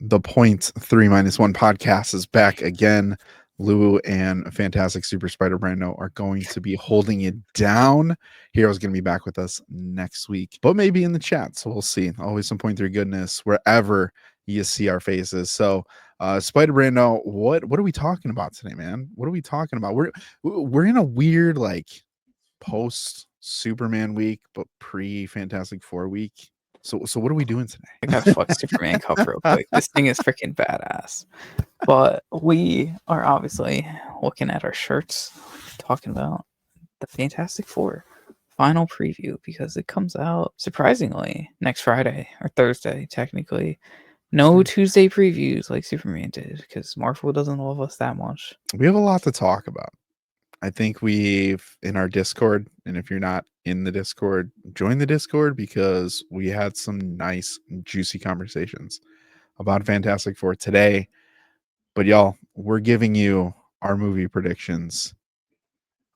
The Point 3 minus 1 podcast is back again. Lou and Fantastic Super Spider Brando are going to be holding it down. Hero's going to be back with us next week, but maybe in the chat. So we'll see. Always some Point 3 goodness wherever you see our faces. So, Spider Brando, what are we talking about today, man? What are we talking about? We're in a weird like post Superman week, but pre Fantastic Four week. So what are we doing today? I gotta fuck Superman Cup real quick. This thing is freaking badass. But we are obviously looking at our shirts, talking about the Fantastic Four final preview because it comes out surprisingly next Friday or Thursday, technically. No Tuesday previews like Superman did because Marvel doesn't love us that much. We have a lot to talk about. I think we've in our Discord, and if you're not in the Discord, join the Discord because we had some nice, juicy conversations about Fantastic Four today. But y'all, we're giving you our movie predictions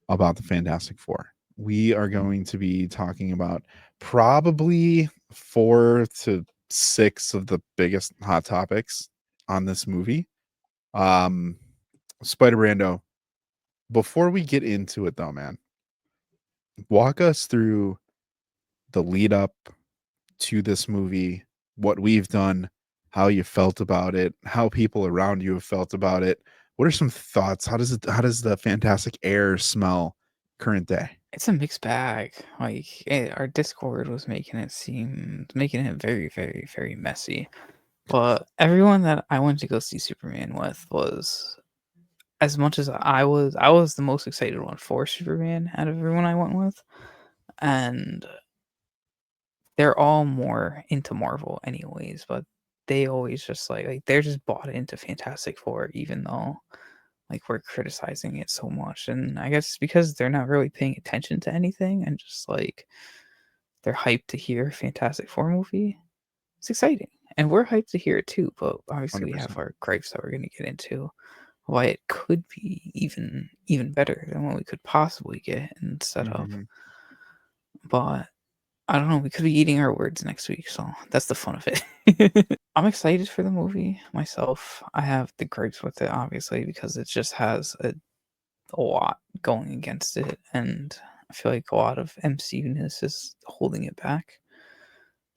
about the Fantastic Four. We are going to be talking about probably 4 to 6 of the biggest hot topics on this movie. Spider Brando, before we get into it though, man, walk us through the lead up to this movie, what we've done, how you felt about it, how people around you have felt about it. What are some thoughts? How does the Fantastic Air smell current day? It's a mixed bag. Like our Discord was making it very, very, very messy. But everyone that I went to go see Superman with was, as much as I was the most excited one for Superman out of everyone I went with, and they're all more into Marvel anyways. But they always just like they're just bought into Fantastic Four, even though like we're criticizing it so much. And I guess because they're not really paying attention to anything and just like they're hyped to hear Fantastic Four movie. It's exciting. And we're hyped to hear it too, but obviously we have 100%. our gripes that we're gonna get into. Why it could be even better than what we could possibly get instead of. But I don't know, we could be eating our words next week, so that's the fun of it. I'm excited for the movie myself. I have the gripes with it, obviously, because it just has a lot going against it, and I feel like a lot of MCU-ness is holding it back.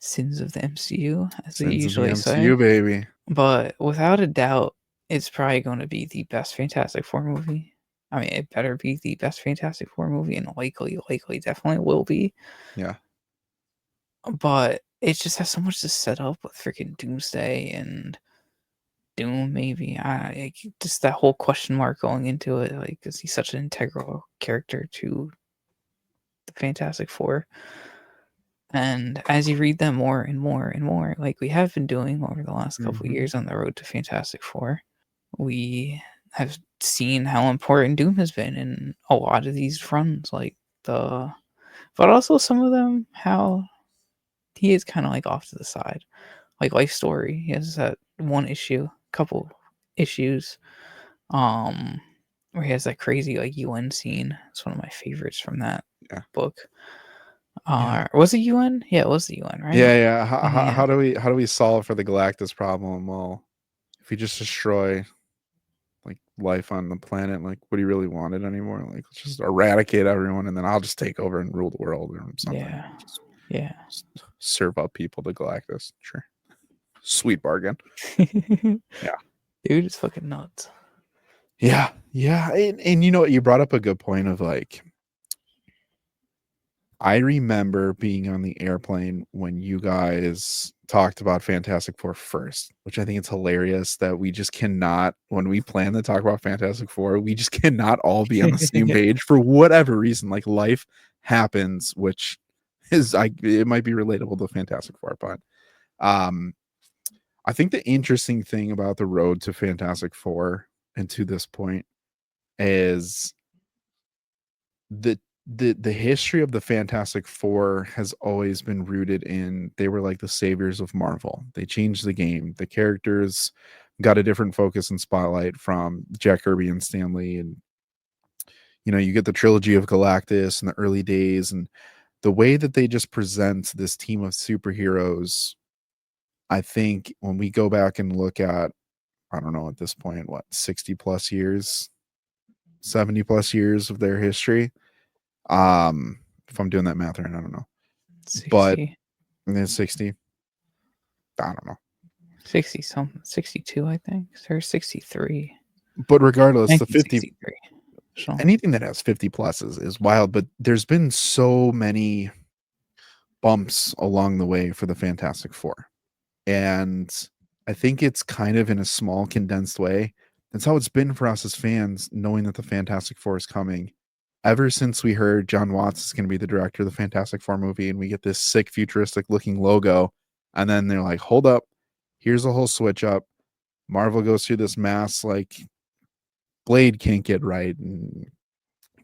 Sins of the MCU, as they usually say. MCU, baby. But without a doubt, it's probably going to be the best Fantastic Four movie. I mean, it better be the best Fantastic Four movie, and likely, definitely will be. Yeah. But it just has so much to set up with freaking Doomsday and Doom, maybe. Just that whole question mark going into it. Like, is he such an integral character to the Fantastic Four? And as you read them more and more and more, like we have been doing over the last couple of years on the road to Fantastic Four, we have seen how important Doom has been in a lot of these runs, but also some of them how he is kind of like off to the side, like Life Story. He has that couple issues, where he has that crazy like UN scene. It's one of my favorites from that book. Was it UN? Yeah, it was the UN, right? Yeah. How do we solve for the Galactus problem? Well, if we just destroy like life on the planet, like what do you really want it anymore? Like let's just eradicate everyone and then I'll just take over and rule the world or something. Just serve up people to Galactus. Sure. Sweet bargain. Yeah. Dude, it's fucking nuts. Yeah. And you know what? You brought up a good point of like, I remember being on the airplane when you guys talked about Fantastic Four first, which I think it's hilarious that we just cannot, when we plan to talk about Fantastic Four, we just cannot all be on the same page for whatever reason. Like life happens, which is it might be relatable to Fantastic Four, but I think the interesting thing about the road to Fantastic Four and to this point is the history of the Fantastic Four has always been rooted in they were like the saviors of Marvel. They changed the game. The characters got a different focus and spotlight from Jack Kirby and Stan Lee, and you know, you get the trilogy of Galactus in the early days, and the way that they just present this team of superheroes I think when we go back and look at, I don't know at this point, what, 60 plus years, 70 plus years of their history. If I'm doing that math right, I don't know. But 60, then 60, I don't know. 60 something, 62, I think. Or 63. But regardless, the 50, 1963. So, anything that has 50 plus is wild. But there's been so many bumps along the way for the Fantastic Four. And I think it's kind of in a small, condensed way. That's how it's been for us as fans, knowing that the Fantastic Four is coming. Ever since we heard John Watts is going to be the director of the Fantastic Four movie, and we get this sick, futuristic looking logo, and then they're like, hold up, here's a whole switch up. Marvel goes through this mass, like, Blade can't get right, and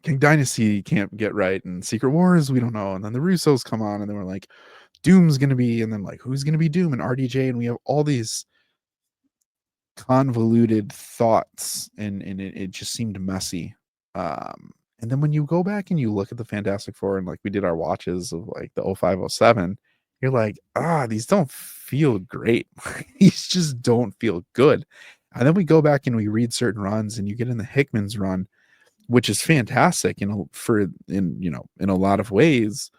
King Dynasty can't get right, and Secret Wars, we don't know. And then the Russos come on, and then we're like, Doom's going to be, and then like, who's going to be Doom and RDJ? And we have all these convoluted thoughts, and it just seemed messy. And then when you go back and you look at the Fantastic Four, and like we did our watches of like the 0507, you're like, these don't feel great. These just don't feel good. And then we go back and we read certain runs, and you get in the Hickman's run, which is fantastic, in a lot of ways.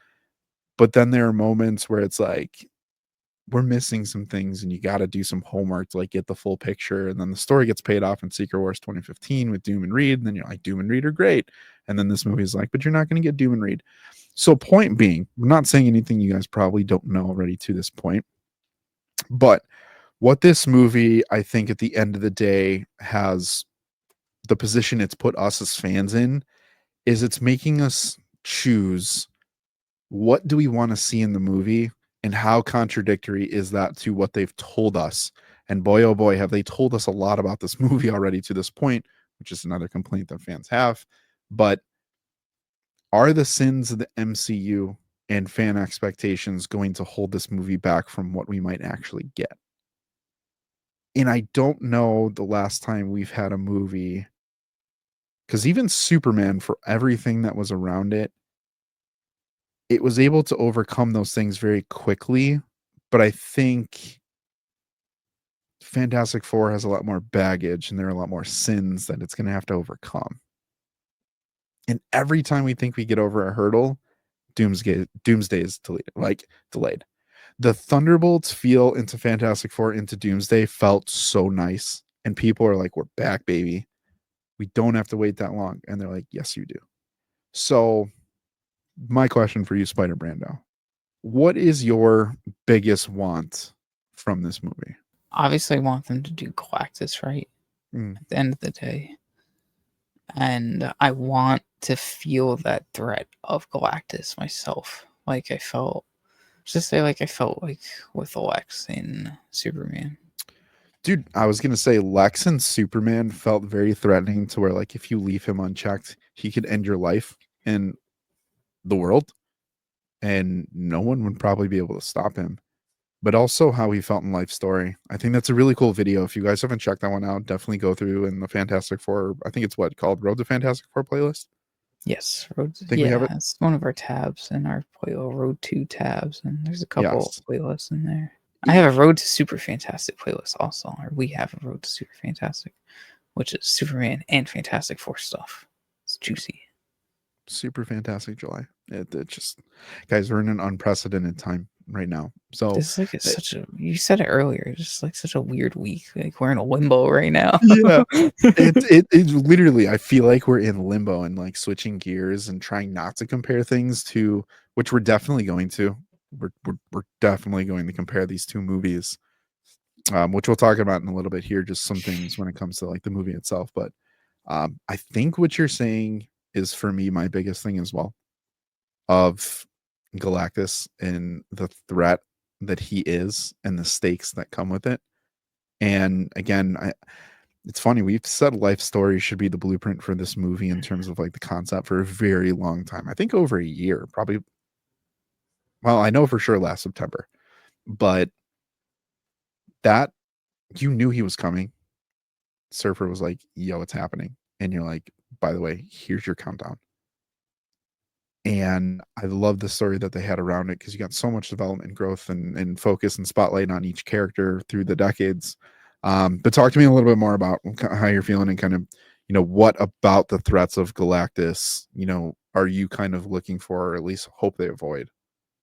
But then there are moments where it's like, we're missing some things, and you got to do some homework to like get the full picture. And then the story gets paid off in Secret Wars 2015 with Doom and Reed. And then you're like, Doom and Reed are great. And then this movie is like, but you're not going to get Doom and Reed. So point being, we're not saying anything you guys probably don't know already to this point, but what this movie, I think at the end of the day, has the position it's put us as fans in, is it's making us choose, what do we want to see in the movie, and how contradictory is that to what they've told us? And boy, oh boy, have they told us a lot about this movie already to this point, which is another complaint that fans have. But are the sins of the MCU and fan expectations going to hold this movie back from what we might actually get? And I don't know the last time we've had a movie, because even Superman, for everything that was around it, it was able to overcome those things very quickly. But I think Fantastic Four has a lot more baggage, and there are a lot more sins that it's going to have to overcome. And every time we think we get over a hurdle, Doomsday is delayed. The Thunderbolts feel into Fantastic Four into Doomsday felt so nice. And people are like, we're back, baby. We don't have to wait that long. And they're like, yes, you do. So my question for you, Spider Brando, what is your biggest want from this movie? obviously, I want them to do Galactus right at the end of the day. And I want to feel that threat of Galactus myself. Like I felt, just say, like I felt like with Lex in Superman. Dude, I was gonna say Lex and Superman felt very threatening, to where like if you leave him unchecked, he could end your life and the world, and no one would probably be able to stop him. But also how he felt in Life Story. I think that's a really cool video. If you guys haven't checked that one out, definitely go through in the Fantastic Four. I think it's what called Road to Fantastic Four playlist. Yes, Think we have yeah, it. it's one of our tabs in our Road to tabs, and there's a couple Yes. playlists in there. I have a Road to Super Fantastic playlist also, or we have a Road to Super Fantastic, which is Superman and Fantastic Four stuff. It's juicy. Super Fantastic July. It just, guys, we're in an unprecedented time right now. So This is like such a. You said it earlier. Just like such a weird week. Like we're in a limbo right now. yeah, it literally, I feel like we're in limbo and like switching gears and trying not to compare things to, which we're definitely going to. We're definitely going to compare these two movies, which we'll talk about in a little bit here. Just some things when it comes to like the movie itself, but I think what you're saying is, for me, my biggest thing as well, of Galactus and the threat that he is and the stakes that come with it. And again, it's funny, we've said Life Story should be the blueprint for this movie in terms of like the concept for a very long time. I think over a year, probably. Well, I know for sure last September, but that, you knew he was coming. Surfer was like, yo, it's happening. And you're like, by the way, here's your countdown. And I love the story that they had around it because you got so much development and growth and focus and spotlight on each character through the decades. But talk to me a little bit more about how you're feeling and kind of, what about the threats of Galactus, are you kind of looking for, or at least hope they avoid?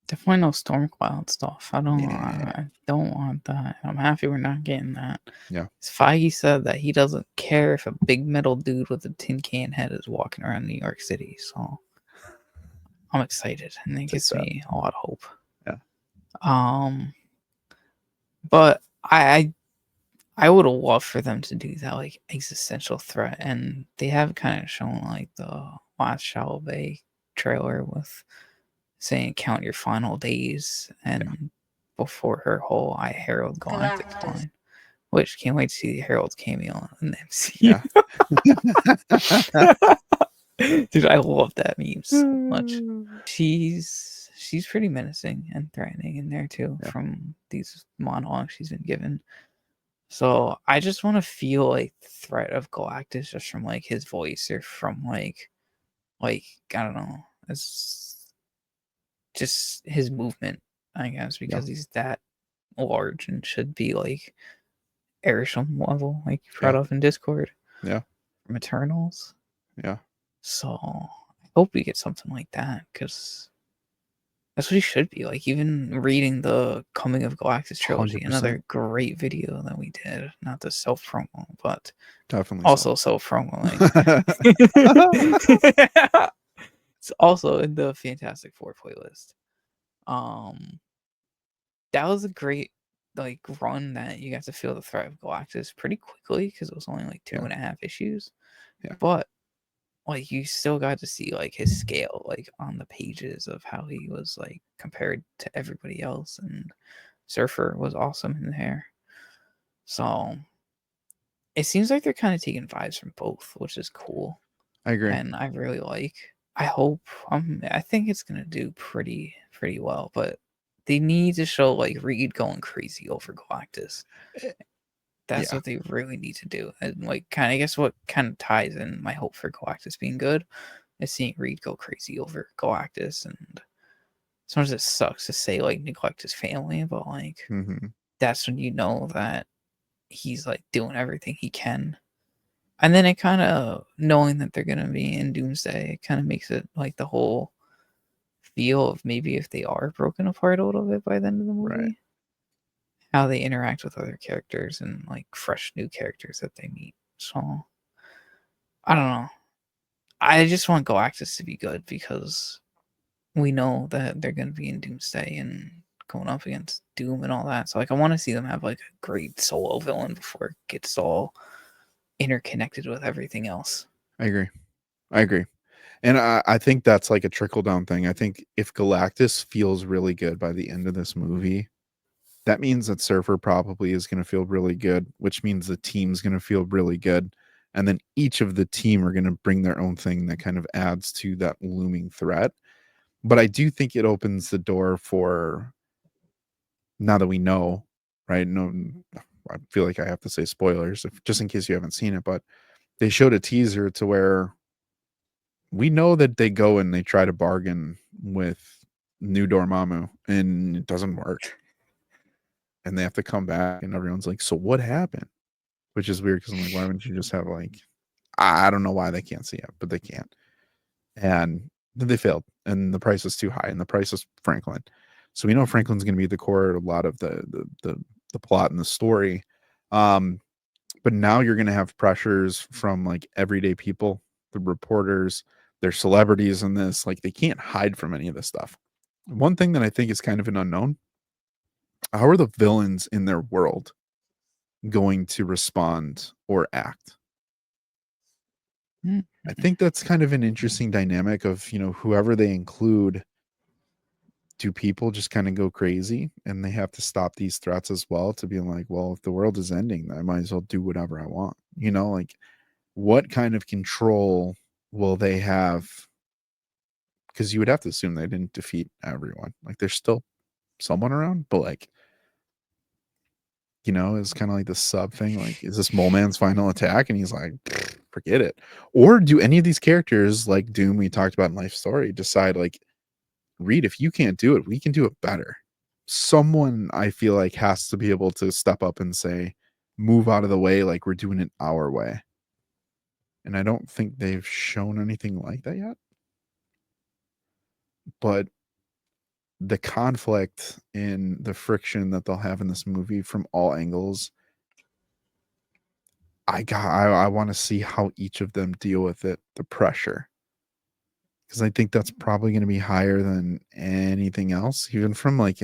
Definitely no storm cloud stuff. Yeah. I don't want that. I'm happy we're not getting that. Yeah. Feige said that he doesn't care if a big metal dude with a tin can head is walking around New York City. So I'm excited, and it Take gives that. me a lot of hope. Yeah. But I would love for them to do that like existential threat, and they have kind of shown like the last Shalbay trailer with saying count your final days, and before her whole I Herald Galactic line, which can't wait to see Herald's cameo in the MCU. Yeah. Dude, I love that meme so much. She's pretty menacing and threatening in there too, Yeah. from these monologues she's been given. So I just want to feel like the threat of Galactus just from like his voice, or from like I don't know, it's just his movement, I guess, because he's that large and should be like Airsham level, like you brought Yeah. up in Discord. Yeah. From Eternals. Yeah. So I hope we get something like that, because that's what he should be. Like, even reading the Coming of Galactus trilogy, 100%. another great video that we did. Not the self promo, but Definitely also self promo. so. Like, it's also in the Fantastic Four playlist. That was a great like run that you got to feel the threat of Galactus pretty quickly, because it was only like 2.5 issues. Yeah. But like you still got to see like his scale like on the pages of how he was like compared to everybody else, and Surfer was awesome in there. So it seems like they're kind of taking vibes from both, which is cool. I agree. And I really like. I hope I think it's gonna do pretty well, but they need to show like Reed going crazy over Galactus. That's what they really need to do. And like kind of, I guess what kind of ties in my hope for Galactus being good is seeing Reed go crazy over Galactus. And sometimes it sucks to say like neglect his family, but like that's when you know that he's like doing everything he can. And then it kind of, knowing that they're gonna be in Doomsday, it kind of makes it like the whole feel of maybe if they are broken apart a little bit by the end of the movie, Right. how they interact with other characters and like fresh new characters that they meet. So I don't know. I just want Galactus to be good, because we know that they're going to be in Doomsday and going up against Doom and all that. So like I want to see them have like a great solo villain before it gets all interconnected with everything else. I agree. And I think that's like a trickle down thing. I think if Galactus feels really good by the end of this movie, that means that Surfer probably is going to feel really good, which means the team's going to feel really good. And then each of the team are going to bring their own thing that kind of adds to that looming threat. But I do think it opens the door for, now that we know, right? No, I feel like I have to say spoilers, just in case you haven't seen it, but they showed a teaser to where we know that they go and they try to bargain with New Dormammu and it doesn't work. And they have to come back and everyone's like, so what happened? Which is weird because I'm like, why wouldn't you just have like, I don't know why they can't see it, but they can't. And then they failed and the price was too high, and the price was Franklin. So we know Franklin's going to be the core of a lot of the plot and the story. But now you're going to have pressures from like everyday people, the reporters, their celebrities in this. Like they can't hide from any of this stuff. One thing that I think is kind of an unknown: how are the villains in their world going to respond or act? I think that's kind of an interesting dynamic of, whoever they include. Do people just kind of go crazy and they have to stop these threats as well, to be like, well, if the world is ending, I might as well do whatever I want, like what kind of control will they have? Because you would have to assume they didn't defeat everyone. Like there's still someone around, but like, is kind of like the sub thing. Like, is this Mole Man's final attack? And he's like, forget it. Or do any of these characters, like Doom, we talked about in Life Story, decide like, Reed, if you can't do it, we can do it better. Someone I feel like has to be able to step up and say, move out of the way, like we're doing it our way. And I don't think they've shown anything like that yet. But the conflict and the friction that they'll have in this movie from all angles, I want to see how each of them deal with it, the pressure. Because I think that's probably going to be higher than anything else, even from like,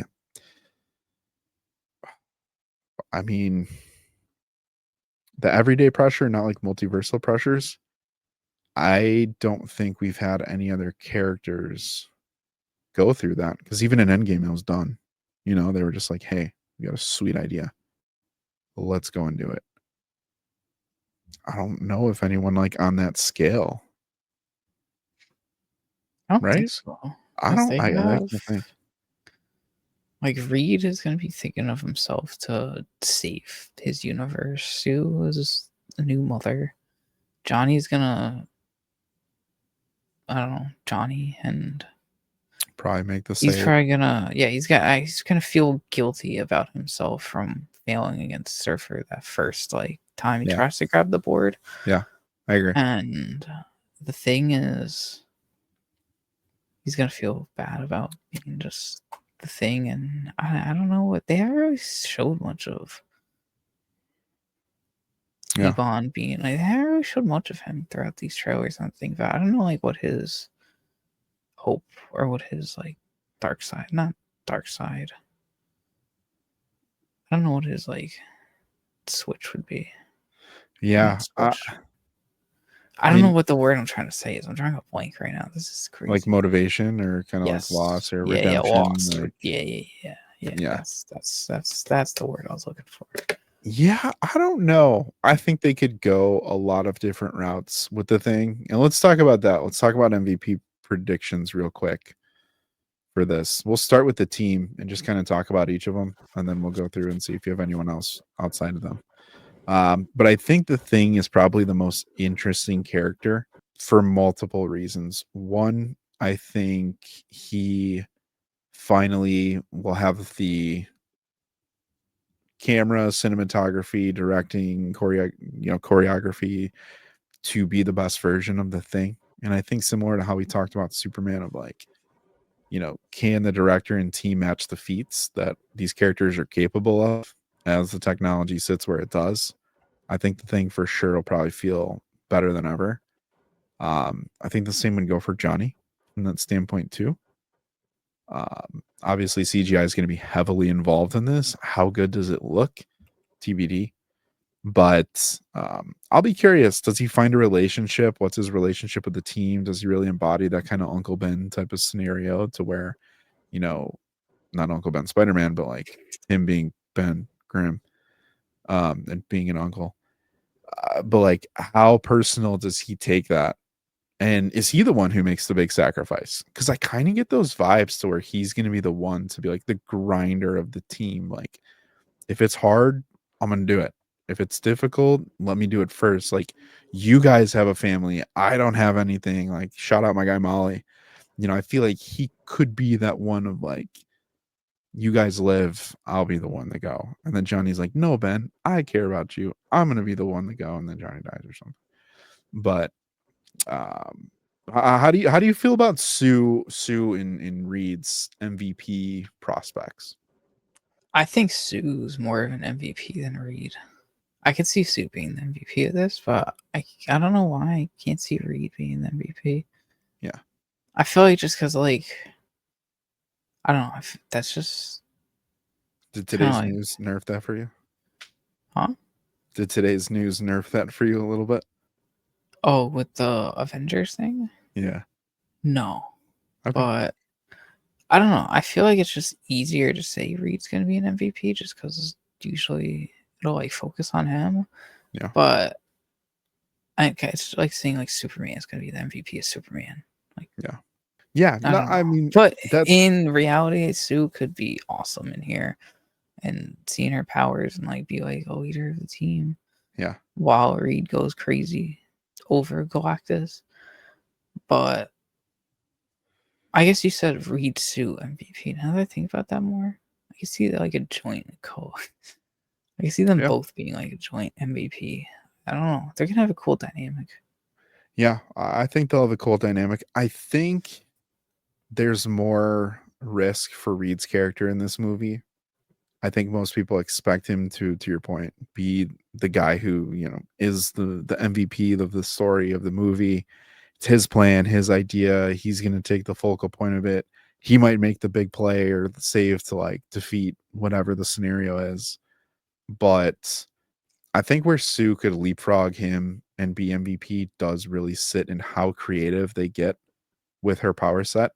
I mean, the everyday pressure, not like multiversal pressures. I don't think we've had any other characters go through that, because even in Endgame, it was done. They were just like, hey, we got a sweet idea. Let's go and do it. I don't know if anyone like on that scale, I don't think right? so. I 'Cause don't. they I have can't think. like Reed is gonna be thinking of himself to save his universe. Sue is a new mother. Johnny's gonna, I don't know, Johnny, and Probably make the he's save. probably gonna, yeah, he's gonna feel guilty about himself from failing against Surfer that first like time he Yeah. tries to grab the board. Yeah, I agree. And the thing is, he's gonna feel bad about being just the thing, and I don't know what they haven't really showed much of. Yeah. Bond being like, they haven't really showed much of him throughout these trailers. I'm thinking about, I don't know like what his hope or what his like dark side, not dark side. I don't know what his like switch would be. Yeah. Switch. I I don't know mean, what the word I'm trying to say is. I'm drawing a blank right now. This is crazy. like motivation or kind of like loss or redemption. Loss. Like, Yeah. yeah. That's the word I was looking for. Yeah, I don't know. I think they could go a lot of different routes with the thing. And let's talk about that. Let's talk about MVP predictions real quick for this. We'll start with the team and just kind of talk about each of them, and then we'll go through and see if you have anyone else outside of them. But I think the Thing is probably the most interesting character for multiple reasons. One, I think he finally will have the camera, cinematography, directing, choreography to be the best version of the Thing. And I think similar to how we talked about Superman, of like, can the director and team match the feats that these characters are capable of as the technology sits where it does? I think the Thing for sure will probably feel better than ever. I think the same would go for Johnny from that standpoint too. Obviously, CGI is going to be heavily involved in this. How good does it look? TBD. But I'll be curious. Does he find a relationship? What's his relationship with the team? Does he really embody that kind of Uncle Ben type of scenario to where, not Uncle Ben Spider-Man, but like him being Ben Grimm and being an uncle? But like, how personal does he take that? And is he the one who makes the big sacrifice? Because I kind of get those vibes to where he's going to be the one to be like the grinder of the team. Like, if it's hard, I'm going to do it. If it's difficult, let me do it first. Like, you guys have a family. I don't have anything. Like, shout out my guy Molly. I feel like he could be that one of like, you guys live, I'll be the one to go. And then Johnny's like, no, Ben, I care about you. I'm going to be the one to go. And then Johnny dies or something. But how do you feel about Sue in Reed's MVP prospects? I think Sue's more of an MVP than Reed. I could see Sue being the MVP of this, but I don't know why I can't see Reed being the MVP. Yeah. I feel like just because, like, I don't know. That's just. Did today's like, news nerf that for you? Huh? Did today's news nerf that for you a little bit? Oh, with the Avengers thing? Yeah. No. Okay. But I don't know. I feel like it's just easier to say Reed's going to be an MVP just because usually it'll like focus on him. Yeah. But it's like saying like Superman is going to be the MVP of Superman. Like, yeah. Yeah. I mean, but in reality, Sue could be awesome in here. and seeing her powers and like be like, oh, leader of the team, Yeah. while Reed goes crazy over Galactus. But I guess you said Reed Sue MVP. Now that I think about that more, I can see like a joint co. I can see them Yeah. both being like a joint MVP. I don't know. They're gonna have a cool dynamic. Yeah. I think they'll have a cool dynamic. I think there's more risk for Reed's character in this movie. I think most people expect him to your point, be the guy who, is the MVP of the story of the movie. It's his plan, his idea. He's going to take the focal point of it. He might make the big play or the save to like defeat whatever the scenario is. But I think where Sue could leapfrog him and be MVP does really sit in how creative they get with her power set.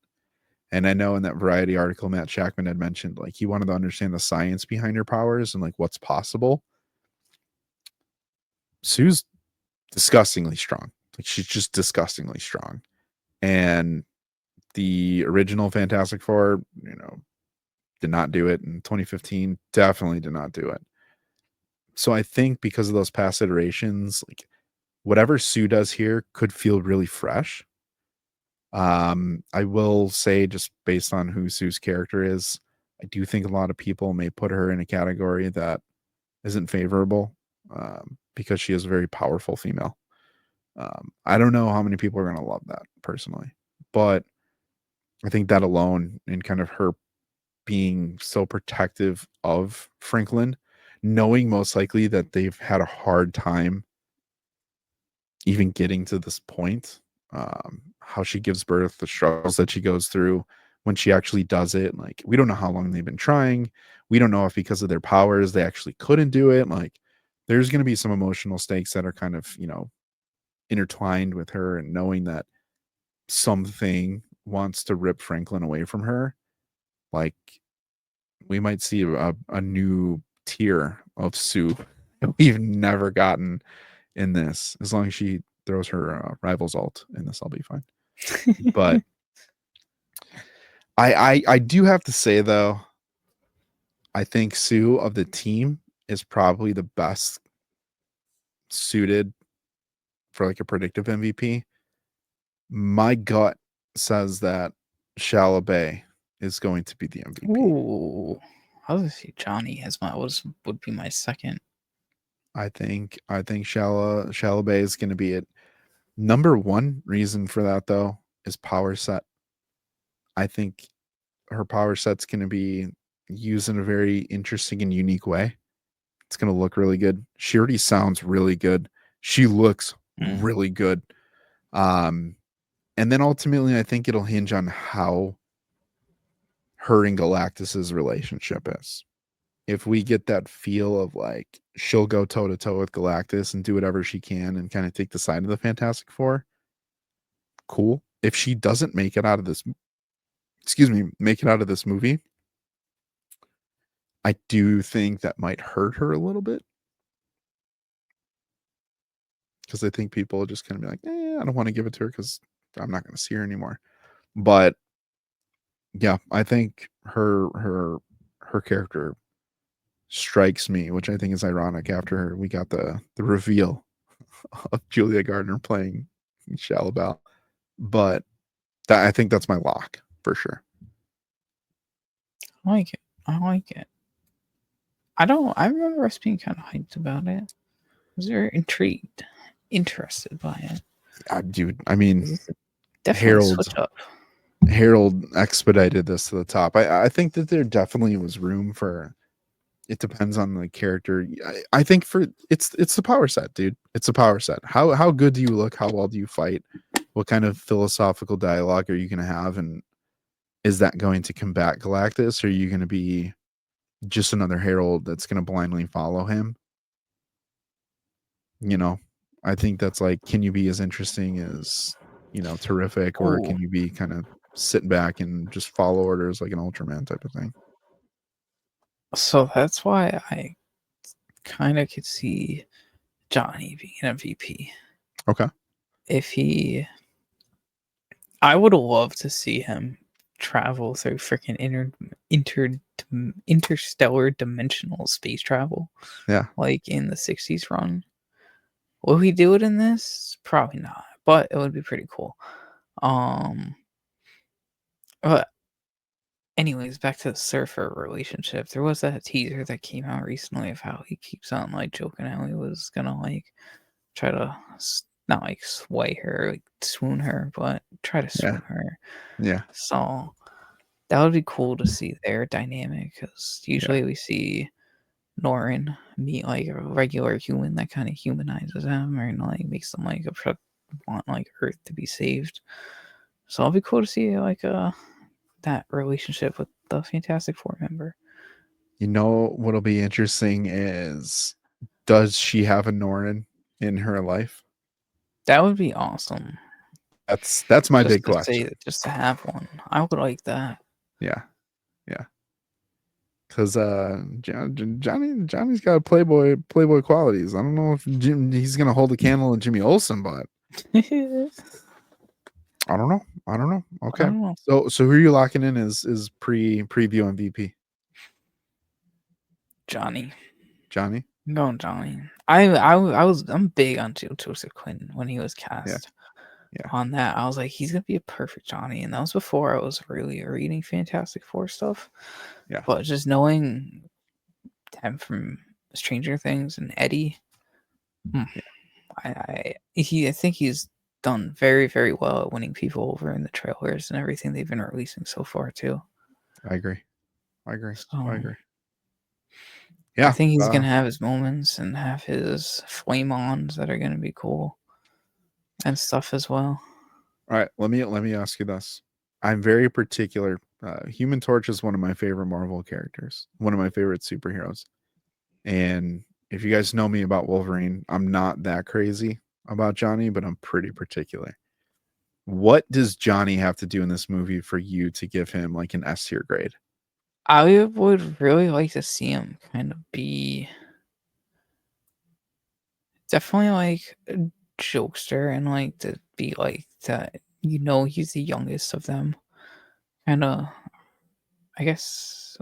And I know in that Variety article, Matt Shackman had mentioned like he wanted to understand the science behind her powers and like what's possible. Sue's disgustingly strong. Like she's just disgustingly strong. And the original Fantastic Four, did not do it. In 2015, definitely did not do it. So I think because of those past iterations, like whatever Sue does here could feel really fresh. I will say, just based on who Sue's character is, I do think a lot of people may put her in a category that isn't favorable because she is a very powerful female. I don't know how many people are going to love that personally, but I think that alone and kind of her being so protective of Franklin, knowing most likely that they've had a hard time even getting to this point, how she gives birth, the struggles that she goes through when she actually does it. Like, we don't know how long they've been trying. We don't know if because of their powers they actually couldn't do it. Like, there's going to be some emotional stakes that are kind of, intertwined with her and knowing that something wants to rip Franklin away from her. Like, we might see a new tier of Sue that we've never gotten in this. As long as she throws her rival's ult in this, I'll be fine. But I do have to say though, I think Sue of the team is probably the best suited for like a predictive MVP. My gut says that Shalabay is going to be the MVP. Ooh, I was gonna say Johnny as would be my second. I think Shalabay is going to be it. Number one reason for that though is power set. I think her power set's going to be used in a very interesting and unique way. It's going to look really good. She already sounds really good. She looks really good. And then ultimately, I think it'll hinge on how her and Galactus's relationship is. If we get that feel of like she'll go toe to toe with Galactus and do whatever she can and kind of take the side of the Fantastic Four, cool. If she doesn't make it out of this, make it out of this movie, I do think that might hurt her a little bit. Because I think people are just gonna be like, I don't want to give it to her because I'm not gonna see her anymore. But yeah, I think her character strikes me, which I think is ironic after we got the reveal of Julia Gardner playing Shalabal. But I think that's my lock for sure. I like it. I like it. I remember us being kind of hyped about it. I was very intrigued, interested by it. Dude, I mean, Definitely switch up. Harold expedited this to the top. I think that there definitely was room for. It depends on the character. I think for it's the power set, dude. It's a power set. How good do you look? How well do you fight? What kind of philosophical dialogue are you going to have? And is that going to combat Galactus? Or are you going to be just another Herald that's going to blindly follow him? I think that's like, can you be as interesting as, terrific, or can you be kind of sitting back and just follow orders like an Ultraman type of thing? So that's why I kind of could see Johnny being an MVP. Okay. I would love to see him travel through freaking interstellar dimensional space travel, Yeah. like in the '60s run. Will he do it in this? Probably not, but it would be pretty cool. Um, but anyways, back to the Surfer relationship. There was that teaser that came out recently of how he keeps on like joking how he was gonna like try to not like sway her, like swoon her, but try to Yeah. swoon her. Yeah. So that would be cool to see their dynamic because Yeah. usually we see Norrin meet like a regular human that kind of humanizes him or like makes them like want like Earth to be saved. So it'll be cool to see like that relationship with the Fantastic Four member. You know what'll be interesting is, does she have a Norrin in her life? That would be awesome. That's my big question. Just to have one. I would like that. Yeah. Yeah. Because Johnny's got playboy qualities. I don't know if he's gonna hold a candle to Jimmy Olsen, but I I don't know. I don't know. Okay. don't know. So who are you locking in is preview MVP? Johnny. Johnny? I'm going Johnny. I'm big on Joseph Quinn when he was Yeah. cast Yeah. on that. I was like, he's gonna be a perfect Johnny, and that was before I was really reading Fantastic Four stuff. Yeah. But just knowing him from Stranger Things and Eddie, I think he's done very very well at winning people over in the trailers and everything they've been releasing so far too. I agree. I agree. So I agree. I Yeah. think he's gonna have his moments and have his flame ons that are gonna be cool and stuff as well. All right. Let me ask you this. I'm very particular. Human Torch is one of my favorite Marvel characters, one of my favorite superheroes. And if you guys know me about Wolverine, I'm not that crazy about Johnny, but I'm pretty particular. What does Johnny have to do in this movie for you to give him like an S tier grade? I would really like to see him kind of be definitely like a jokester and like to be like that. He's the youngest of them. Kind of, I guess,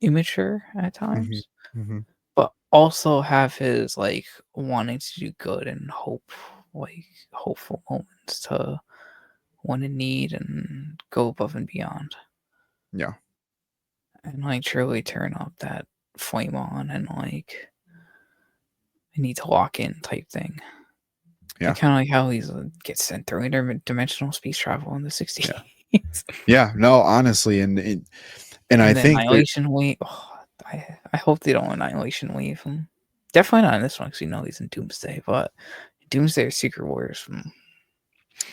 immature at Hmm. times, Hmm. but also have his like wanting to do good and hope, like hopeful moments to want to need and go above and beyond, Yeah. and like truly turn up that flame on and like I need to lock in type thing. Yeah. Like kind of like how he's gets sent through interdimensional space travel in the '60s. Yeah. Yeah. No, honestly, and I And the think that Annihilation Wave. Oh, I hope they don't Annihilation Wave him. Definitely not in this one because he's in Doomsday. But Doomsday or Secret Wars,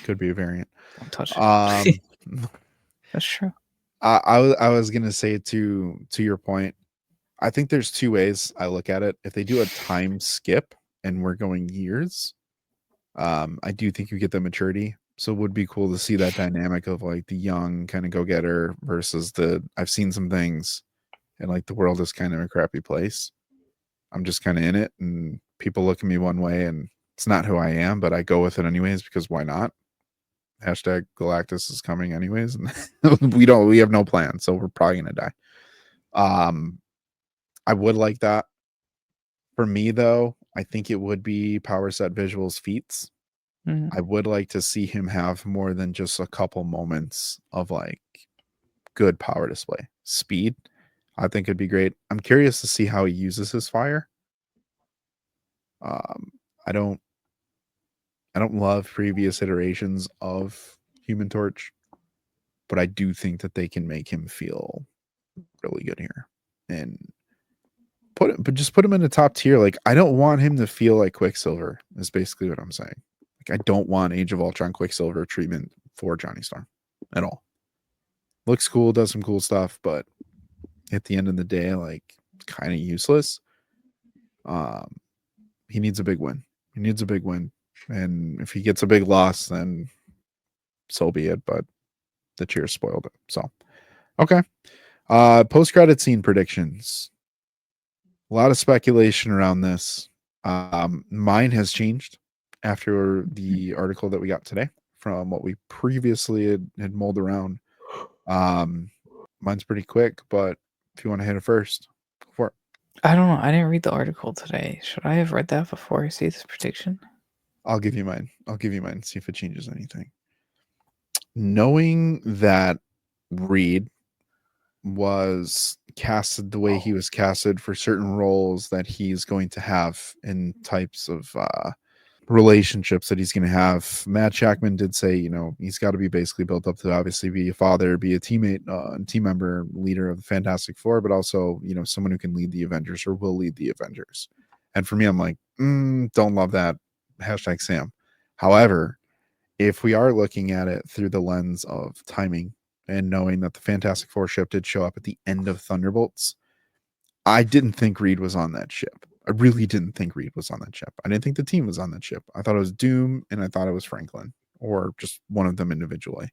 could be a variant. don't touch it. Um, That's true. I was gonna say to your point, I think there's two ways I look at it. If they do a time skip and we're going years, I do think you get the maturity. So it would be cool to see that dynamic of like the young kind of go getter versus the I've seen some things and like the world is kind of a crappy place. I'm just kind of in it and people look at me one way and it's not who I am, but I go with it anyways because why not? Hashtag Galactus is coming anyways, and we have no plan, so we're probably gonna die. I would like that. For me though, I think it would be Power Set Visuals feats. Mhm. I would like to see him have more than just a couple moments of like good power display. Speed, I think it'd be great. I'm curious to see how he uses his fire. Um, I don't I don't love previous iterations of Human Torch, but I do think that they can make him feel really good here. And just put him in the top tier. Like I don't want him to feel like Quicksilver, is basically what I'm saying. Like I don't want Age of Ultron Quicksilver treatment for Johnny Storm at all. Looks cool, does some cool stuff, but at the end of the day, like kind of useless. Um, he needs a big win. He needs a big win. And if he gets a big loss, then so be it. But the cheers spoiled it. So okay. Post credit scene predictions. A lot of speculation around this. Mine has changed after the article that we got today from what we previously had mulled around. Mine's pretty quick, but if you want to hit it first, go for it. I don't know. I didn't read the article today. Should I have read that before I say this prediction? I'll give you mine. See if it changes anything. Knowing that Reed was casted the way he was casted for certain roles that he's going to have in types of relationships that he's going to have. Matt Shackman did say, you know, he's got to be basically built up to obviously be a father, be a teammate, team member, leader of the Fantastic Four, but also, you know, someone who can lead the Avengers or will lead the Avengers. And for me, I'm like, don't love that. Hashtag Sam. However, if we are looking at it through the lens of timing and knowing that the Fantastic Four ship did show up at the end of Thunderbolts, I didn't think Reed was on that ship. I really didn't think Reed was on that ship. I didn't think the team was on that ship. I thought it was Doom and I thought it was Franklin or just one of them individually.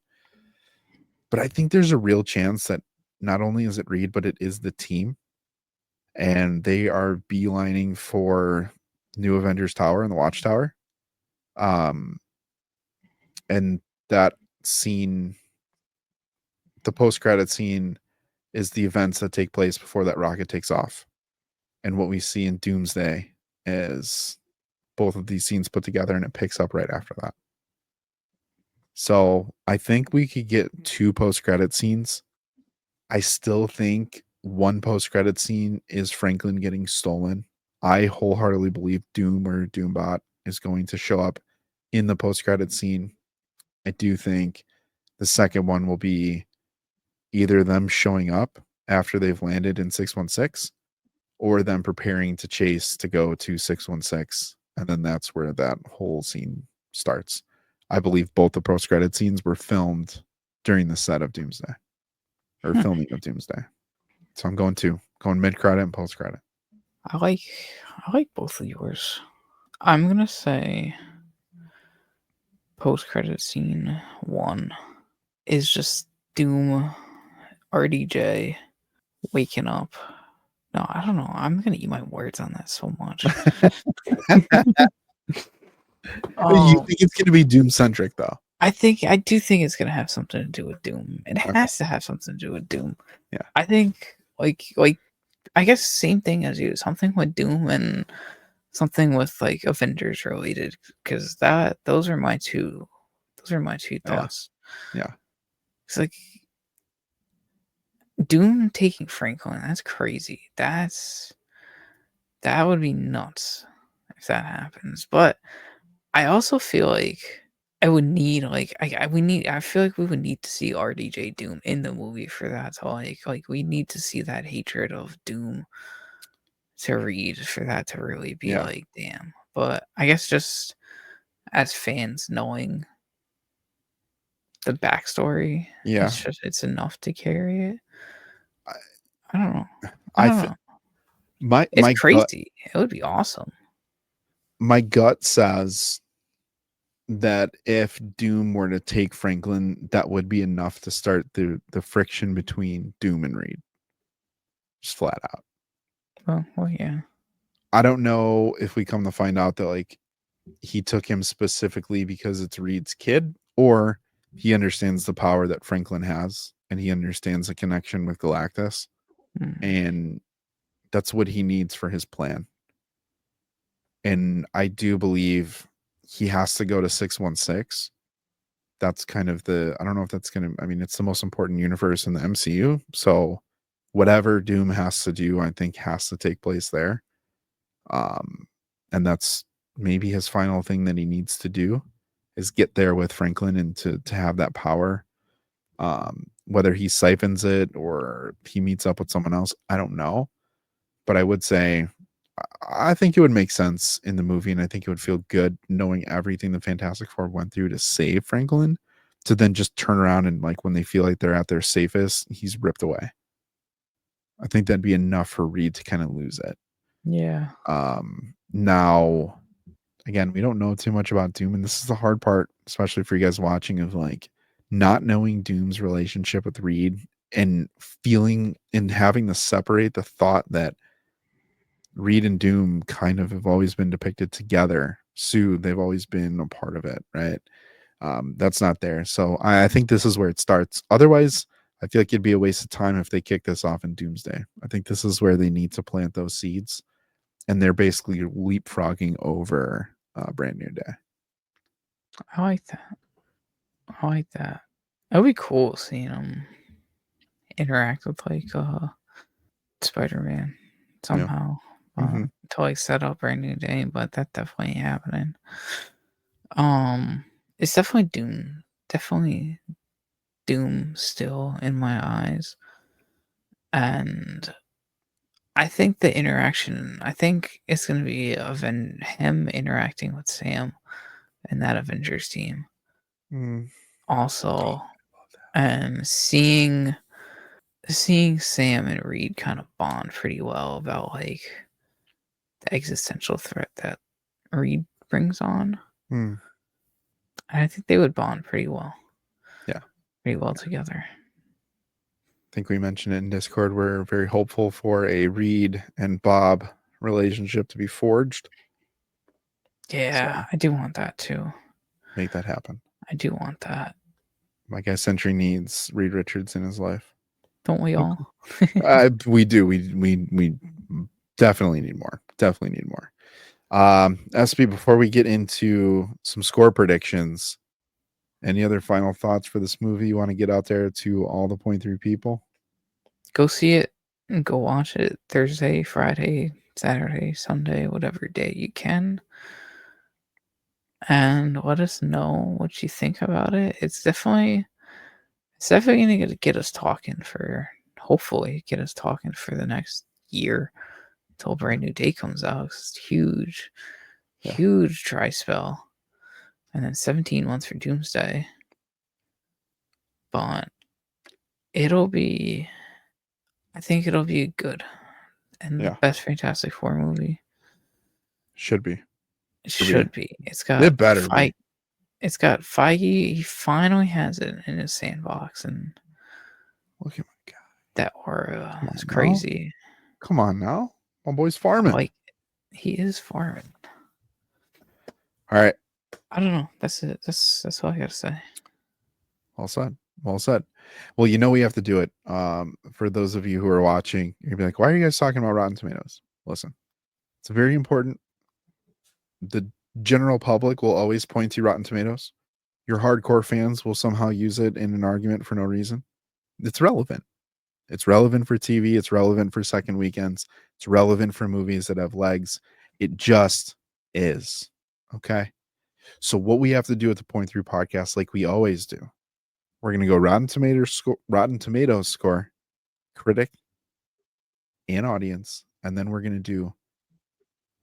But I think there's a real chance that not only is it Reed, but it is the team. And they are beelining for New Avengers Tower and the Watchtower. And that scene, the post-credit scene, is the events that take place before that rocket takes off. And what we see in Doomsday is both of these scenes put together and it picks up right after that. So I think we could get 2 post-credit scenes. I still think one post-credit scene is Franklin getting stolen. I wholeheartedly believe Doom or Doombot is going to show up in the post-credit scene. I do think the second one will be either them showing up after they've landed in 616 or them preparing to chase to go to 616. And then that's where that whole scene starts. I believe both the post-credit scenes were filmed during the set of Doomsday or filming of Doomsday. So I'm going mid-credit and post-credit. I like both of yours. I'm gonna say post-credit scene 1 is just Doom, RDJ waking up. No, I don't know. I'm gonna eat my words on that so much. You think it's going to be Doom-centric, though? I do think it's gonna have something to do with Doom. It has to have something to do with Doom. Yeah. I think like I guess same thing as you. Something with Doom and something with like Avengers related, because those are my two thoughts. Yeah. It's like Doom taking Franklin. That's crazy. That would be nuts if that happens. But I also feel like I would need I feel like we would need to see RDJ Doom in the movie for that to like we need to see that hatred of Doom to Reed for that to really be like, damn. But I guess just as fans knowing the backstory, it's enough to carry it. I don't know. I don't know. It's crazy. It would be awesome. My gut says that if Doom were to take Franklin, that would be enough to start the friction between Doom and Reed. Just flat out. Well, yeah. I don't know if we come to find out that like he took him specifically because it's Reed's kid, or he understands the power that Franklin has and he understands the connection with Galactus. And that's what he needs for his plan. And I do believe he has to go to 616. That's kind of I don't know if that's going to, I mean, it's the most important universe in the MCU. So whatever Doom has to do, I think has to take place there. And that's maybe his final thing that he needs to do is get there with Franklin and to have that power. Whether he siphons it or he meets up with someone else, I don't know. But I would say I think it would make sense in the movie, and I think it would feel good knowing everything the Fantastic Four went through to save Franklin, to then just turn around and like when they feel like they're at their safest, he's ripped away. I think that'd be enough for Reed to kind of lose it. Yeah. Now, again, we don't know too much about Doom, and this is the hard part, especially for you guys watching, of like not knowing Doom's relationship with Reed and feeling and having to separate the thought that Reed and Doom kind of have always been depicted together. Sue, they've always been a part of it, right? That's not there. So I think this is where it starts. Otherwise, I feel like it'd be a waste of time if they kick this off in Doomsday. I think this is where they need to plant those seeds, and they're basically leapfrogging over Brand New Day. I like that. I like that. It'd be cool seeing them interact with like Spider-Man Yeah. somehow Mhm. to like set up Brand New Day, but that definitely ain't happening. It's definitely Doom still in my eyes, and I think the interaction. I think it's gonna be him interacting with Sam and that Avengers team Mm. also, and seeing Sam and Reed kind of bond pretty well about like the existential threat that Reed brings on. Mm. And I think they would bond pretty well Yeah. together. I think we mentioned it in Discord. We're very hopeful for a Reed and Bob relationship to be forged. Yeah, So I do want that too. make that happen. I do want that. My guy Sentry needs Reed Richards in his life. Don't we all? We do. We definitely need more. Definitely need more. SB, before we get into some score predictions, any other final thoughts for this movie you want to get out there to all the point three people? Go see it and go watch it Thursday, Friday, Saturday, Sunday, whatever day you can. And let us know what you think about it. It's definitely gonna get us talking for hopefully get us talking for the next year till Brand New Day comes out. It's huge, Yeah. huge dry spell. And then 17 months for Doomsday. But I think it'll be good. And the Yeah. best Fantastic Four movie. Should be. It Should be. should be. It better be. It's got Feige. He finally has it in his sandbox, and Look at my guy. that aura Come is on now. crazy. Come on now. My boy's I farming. like he is farming. All right. I don't know. That's it. That's all I gotta say. Well said. Well said. Well, you know we have to do it. For those of you who are watching, you're gonna be like, why are you guys talking about Rotten Tomatoes? Listen, it's very important. The general public will always point to Rotten Tomatoes. Your hardcore fans will somehow use it in an argument for no reason. It's relevant. It's relevant for TV. It's relevant for second weekends. It's relevant for movies that have legs. It just is. Okay. So what we have to do at the Point Through podcast, like we always do, we're going to go Rotten Tomatoes score, critic, and audience, and then we're going to do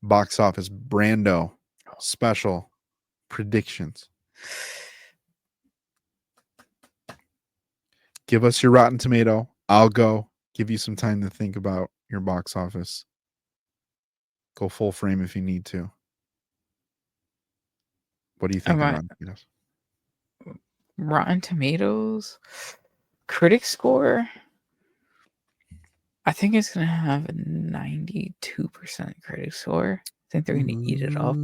box office Brando special predictions. Give us your Rotten Tomato. I'll go give you some time to think about your box office. Go full frame if you need to. What do you think? Rotten Tomatoes? Rotten Tomatoes critic score. I think it's gonna have a 92% critic score. I think they're gonna eat it up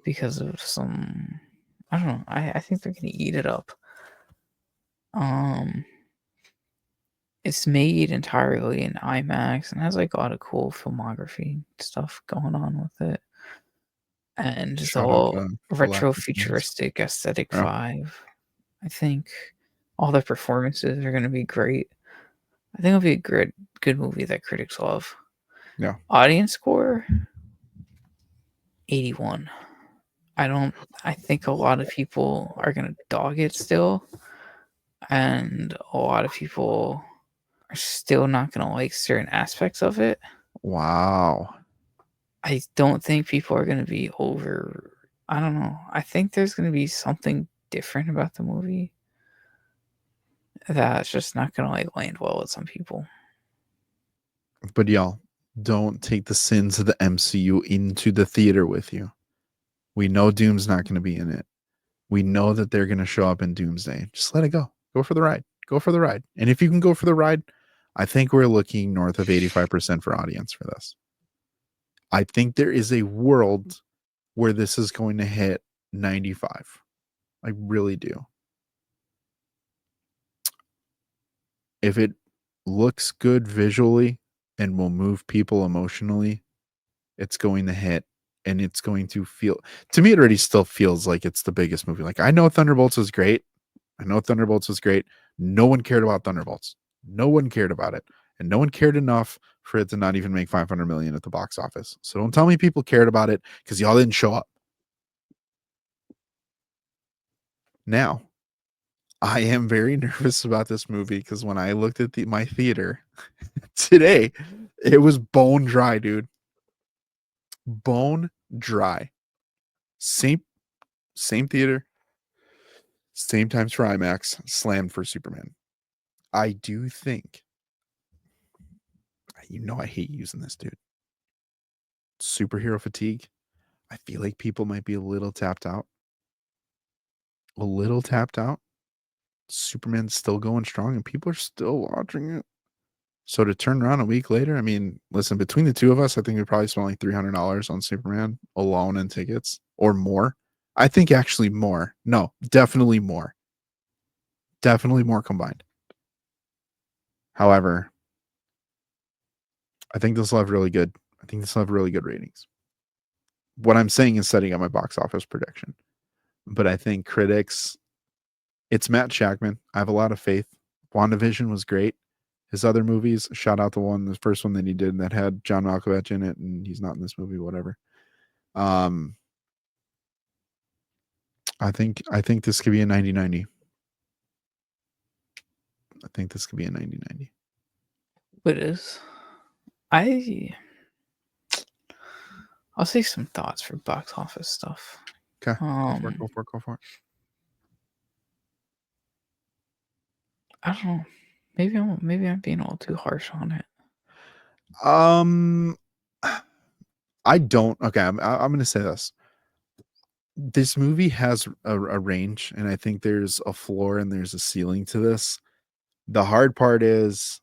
because of some. I don't know. I think they're gonna eat it up. It's made entirely in IMAX and has like a lot of cool filmography stuff going on with it, and just Shout out all to retro Galactic News. futuristic aesthetic Yeah. vibe. I think all the performances are gonna be great. I think it'll be a good movie that critics love. Yeah. Audience score 81. I think a lot of people are gonna dog it still. And a lot of people are still not gonna like certain aspects of it. Wow. I don't think people are gonna be I don't know. I think there's gonna be something different about the movie that's just not gonna like land well with some people. But y'all, don't take the sins of the MCU into the theater with you. We know Doom's not going to be in it. We know that they're going to show up in Doomsday. Just let it go. Go for the ride. Go for the ride. And if you can go for the ride, I think we're looking north of 85% for audience for this. I think there is a world where this is going to hit 95. I really do. if it looks good visually and will move people emotionally, it's going to hit, and it's going to feel, to me, it already still feels like it's the biggest movie. Like, I know Thunderbolts was great. No one cared about Thunderbolts. No one cared about it. And no one cared enough for it to not even make 500 million at the box office. So don't tell me people cared about it because y'all didn't show up. Now, I am very nervous about this movie because when I looked at my theater today, it was bone dry, dude. Bone dry. Same theater, same times for IMAX, slammed for Superman. I do think, I hate using this, dude. Superhero fatigue. I feel like people might be a little tapped out. A little tapped out. Superman's still going strong and people are still watching it. So to turn around a week later, I mean, listen, between the two of us, I think we probably spent like $300 on Superman alone in tickets or more. I think actually more. No, definitely more. Definitely more combined. However, I think this will have really good. Ratings. What I'm saying is setting up my box office prediction. But I think critics, it's Matt Shakman. I have a lot of faith. WandaVision was great. His other movies, shout out the first one that he did that had John Malkovich in it, and he's not in this movie, whatever. I think this could be a 90-90. I think this could be a 90-90. It is. I'll say some thoughts for box office stuff. Okay. Go for it. I don't know. Maybe I'm being a little too harsh on it. I don't. Okay, I'm going to say this. This movie has a range, and I think there's a floor and there's a ceiling to this. The hard part is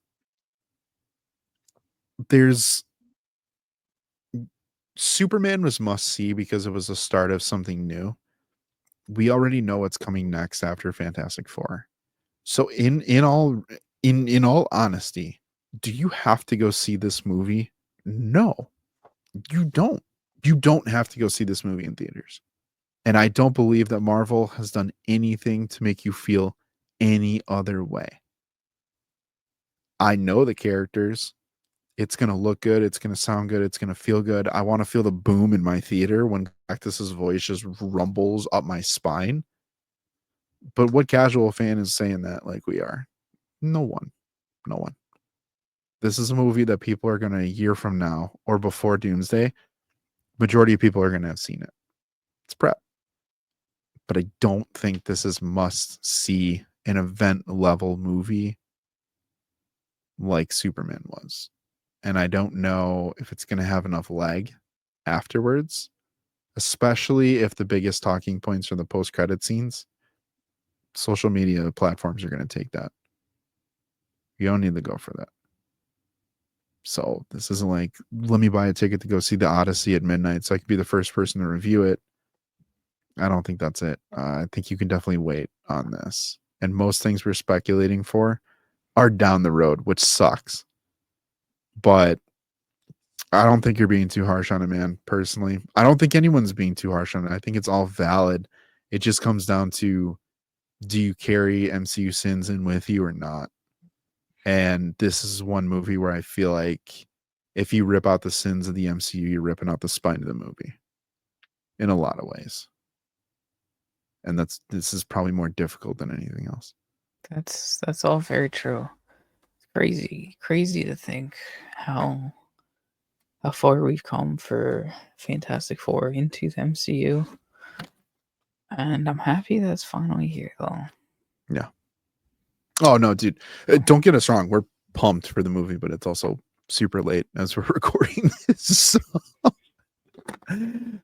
Superman was must see because it was the start of something new. We already know what's coming next after Fantastic Four. So in all honesty, do you have to go see this movie? No, you don't. You don't have to go see this movie in theaters. And I don't believe that Marvel has done anything to make you feel any other way. I know the characters. It's going to look good. It's going to sound good. It's going to feel good. I want to feel the boom in my theater when Galactus's voice just rumbles up my spine. But what casual fan is saying that like we are? No one. This is a movie that people are going to, a year from now or before Doomsday, majority of people are going to have seen it. It's prep. But I don't think this is must see an event level movie like Superman was. And I don't know if it's going to have enough leg afterwards, especially if the biggest talking points are the post credit scenes. Social media platforms are going to take that. You don't need to go for that. So this isn't like, let me buy a ticket to go see the Odyssey at midnight so I could be the first person to review it. I don't think that's it. I think you can definitely wait on this. And most things we're speculating for are down the road, which sucks. But I don't think you're being too harsh on it, man. Personally, I don't think anyone's being too harsh on it. I think it's all valid. It just comes down to, do you carry MCU sins in with you or not? And this is one movie where I feel like if you rip out the sins of the MCU, you're ripping out the spine of the movie in a lot of ways. And this is probably more difficult than anything else. That's all very true. It's crazy to think how far we've come for Fantastic Four into the MCU. And I'm happy that it's finally here, though. Yeah. Oh, no, dude. Don't get us wrong. We're pumped for the movie, but it's also super late as we're recording this. So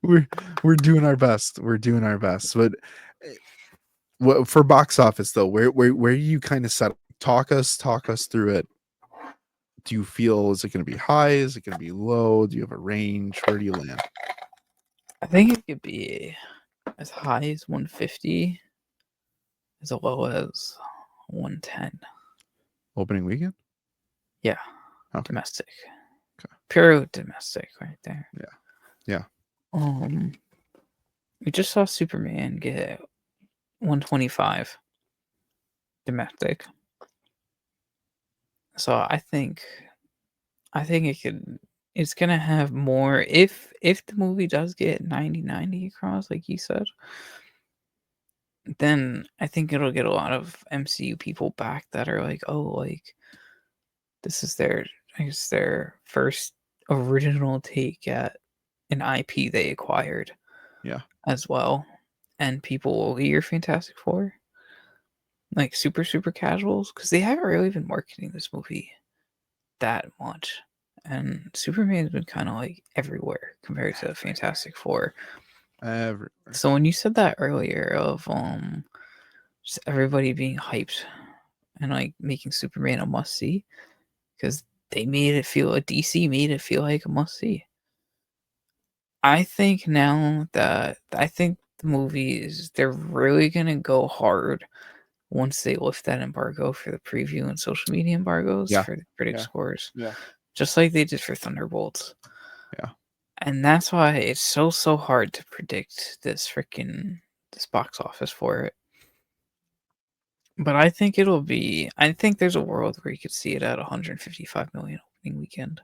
we're doing our best. But for box office, though, where you kind of set, talk us through it. Do you feel, is it going to be high? Is it going to be low? Do you have a range? Where do you land? I think it could be as high as 150, as low as 110. Opening weekend? Yeah, Okay. domestic. Okay. Pure domestic right there. Yeah. We just saw Superman get 125 domestic. So I think it's gonna have more if the movie does get 90 across, like you said, then I think it'll get a lot of MCU people back that are like, oh, like this is their first original take at an IP they acquired Yeah. as well. And people will hear Fantastic Four, like super casuals, because they haven't really been marketing this movie that much. And Superman's been kind of like everywhere compared to Fantastic Four. Everywhere. So when you said that earlier of just everybody being hyped and like making Superman a must see, because DC made it feel like a must see. I think now that I think the movies they're really gonna go hard once they lift that embargo for the preview and social media embargoes Yeah. for the critic Yeah. scores, Yeah. just like they did for Thunderbolts. Yeah. And that's why it's so hard to predict this box office for it. But I think I think there's a world where you could see it at 155 million opening weekend.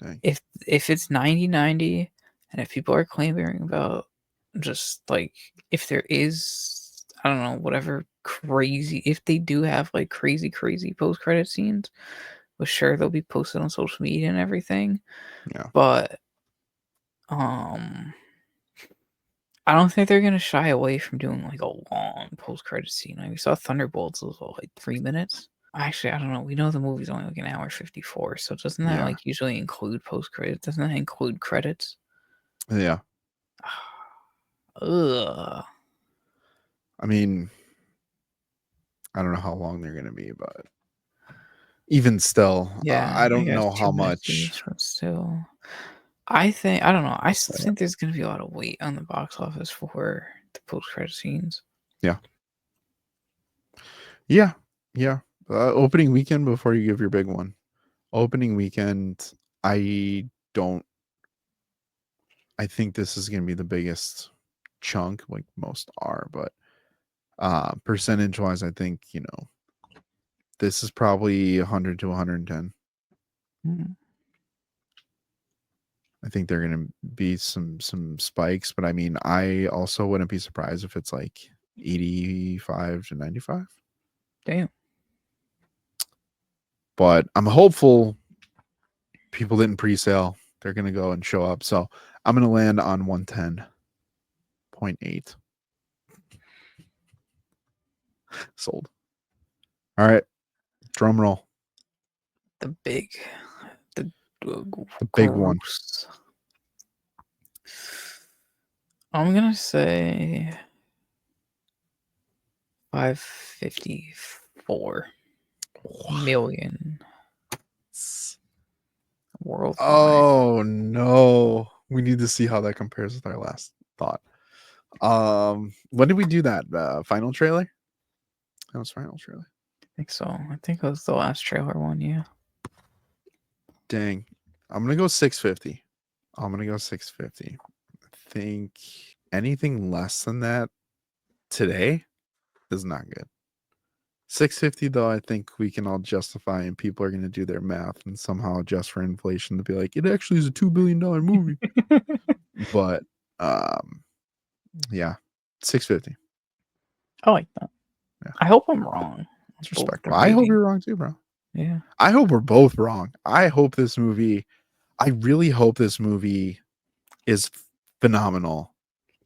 Dang. If it's 90, and if people are clamoring about just like if there is I don't know, whatever crazy if they do have like crazy post credit scenes, well sure they'll be posted on social media and everything. Yeah. But um I don't think they're gonna shy away from doing like a long post credit scene. Like we saw Thunderbolts was what, like 3 minutes. Actually, I don't know. We know the movie's only like an hour 54, so doesn't that Yeah. like usually include post credits? Doesn't that include credits? Yeah. Ugh. I mean, I don't know how long they're gonna be, but even still, Yeah, I I don't guess know how 2 minutes much. each, but still. I don't know. I still think there's gonna be a lot of weight on the box office for the post credit scenes. Yeah. Yeah. Yeah. Opening weekend before you give your big one. Opening weekend, I don't. I think this is going to be the biggest chunk, like most are, but percentage wise, I think this is probably 100 to 110. Mm. I think they're going to be some spikes, but I mean, I also wouldn't be surprised if it's like 85 to 95. Damn. But I'm hopeful people didn't pre-sale. They're going to go and show up. So I'm going to land on 110.8. Sold. All right. Drum roll. The big the The big one. gross. I'm gonna say 554 million worldwide. Oh no. We need to see how that compares with our last thought. When did we do that? Final trailer? That was final trailer. I think so. I think it was the last trailer one, yeah. Dang. I'm gonna go 650. I'm gonna go 650. I think anything less than that today is not good. 650 though, I think we can all justify, and people are gonna do their math and somehow adjust for inflation to be like, it actually is a $2 billion movie. But yeah, 650. I like that. Yeah. I hope I'm wrong. It's respectful. I hope you're wrong too, bro. Yeah. I hope we're both wrong. I really hope this movie is phenomenal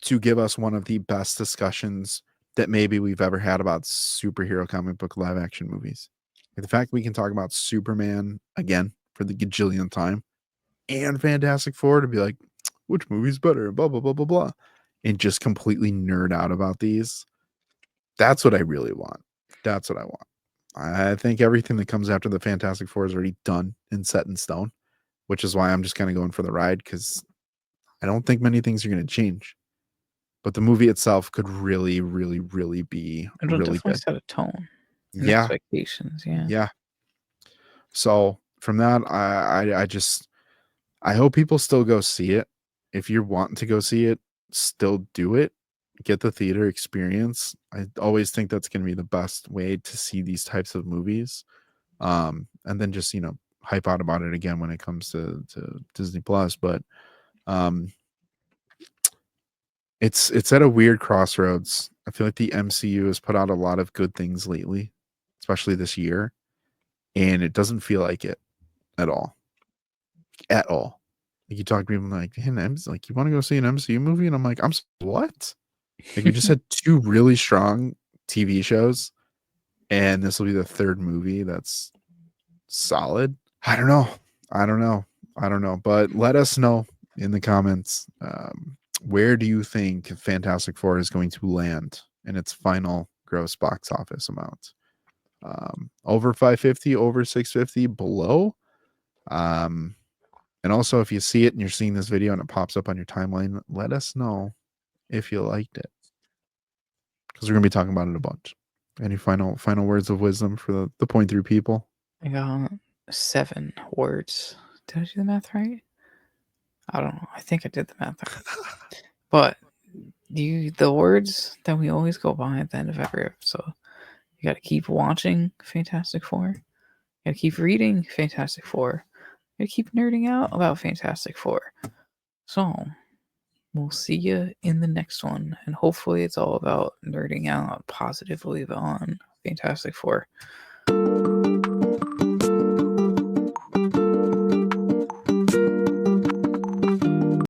to give us one of the best discussions that maybe we've ever had about superhero comic book live action movies. Like the fact we can talk about Superman again for the gajillionth time and Fantastic Four to be like, which movie's better? Blah, blah, blah, blah, blah. And just completely nerd out about these. That's what I really want. That's what I want. I think everything that comes after the Fantastic Four is already done and set in stone, which is why I'm just kind of going for the ride because I don't think many things are going to change. But the movie itself could really, really, really be It'll really definitely good. set a tone and Yeah. expectations, yeah. Yeah. So from that, I hope people still go see it. If you're wanting to go see it, still do it. Get the theater experience. I always think that's going to be the best way to see these types of movies. And then just hype out about it again when it comes to Disney Plus. But um, it's at a weird crossroads. I feel like the MCU has put out a lot of good things lately, especially this year, and it doesn't feel like it at all. At all. Like you talk to people like, hey, like you want to go see an MCU movie? And I'm like, what? Like we just had two really strong TV shows, and this will be the third movie that's solid. I don't know. I don't know. I don't know. But let us know in the comments. Where do you think Fantastic Four is going to land in its final gross box office amount? Over 550, over 650, below? And also, if you see it and you're seeing this video and it pops up on your timeline, let us know if you liked it, because we're gonna be talking about it a bunch. Any final words of wisdom for the point through people? I got 7 words. Did I do the math right? I don't know. I think I did the math right. But the words that we always go by at the end of every episode. You gotta keep watching Fantastic Four. You gotta keep reading Fantastic Four. You gotta keep nerding out about Fantastic Four. So we'll see you in the next one, and hopefully it's all about nerding out positively on Fantastic Four.